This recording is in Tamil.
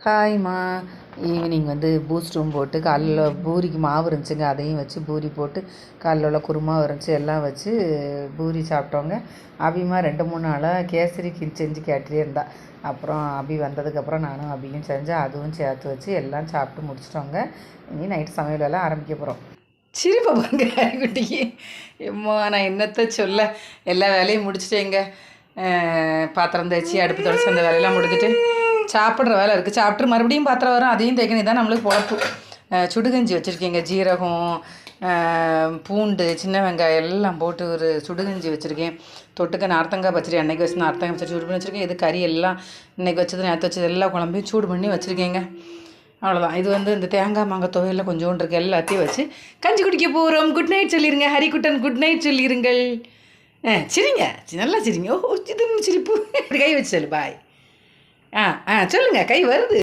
ஹாய்மா. ஈவினிங் வந்து பூஸ்ட்டும் போட்டு காலையில் பூரிக்கு மாவு இருந்துச்சுங்க, அதையும் வச்சு பூரி போட்டு காலையில் உள்ள குருமாவும் இருந்துச்சு எல்லாம் வச்சு பூரி சாப்பிட்டோங்க. அபிமா 2-3 நாளாக கேசரி செஞ்சு கேட்டுட்டே இருந்தா. அப்புறம் அபி வந்ததுக்கப்புறம் நானும் அபியும் செஞ்சேன், அதுவும் சேர்த்து வச்சு எல்லாம் சாப்பிட்டு முடிச்சிட்டோங்க. இனி நைட்டு சமையல் எல்லாம் ஆரம்பிக்க போகிறோம். சிரிப்பா பாருங்க குட்டிக்கு. எம்மா நான் என்னத்தை சொல்ல, எல்லா வேலையும் முடிச்சுட்டேங்க. பாத்திரம் தேய்ச்சி அடுப்பு தொடச்சி அந்த வேலையெல்லாம் முடிஞ்சுட்டு சாப்பிட்ற வேலை இருக்குது. சாப்பிட்டு மறுபடியும் பாத்திரம் வரும், அதையும் தேய்க்கணும். தான் நம்மளுக்கு பொழப்பு. சுடுகஞ்சி வச்சுருக்கீங்க, ஜீரகம், பூண்டு, சின்ன வெங்காயம் எல்லாம் போட்டு ஒரு சுடுகஞ்சி வச்சுருக்கேன். தொட்டுக்க நார்த்தங்காய் பச்சடி அன்றைக்கி வச்சு நார்த்தங்காய் பச்சடி சூடு பண்ணி வச்சுருக்கேன். இது கறி எல்லாம் இன்றைக்கி வச்சது நேற்று வச்சது எல்லா குழம்பையும் சூடு பண்ணி வச்சுருக்கேங்க. அவ்வளோதான். இது வந்து இந்த தேங்காய் மாங்காய் துவையில் கொஞ்சோண்டு இருக்குது, எல்லாத்தையும் வச்சு கஞ்சி குடிக்க போகிறோம். குட் நைட் சொல்லிடுங்க ஹரிக்குட்டன், குட் நைட் சொல்லிடுங்கள். சரிங்க, நல்லா சரிங்க. ஓ இது சிரிப்பு. கை வச்சு சொல்லு பாய். சொல்லுங்கள், கை வருது.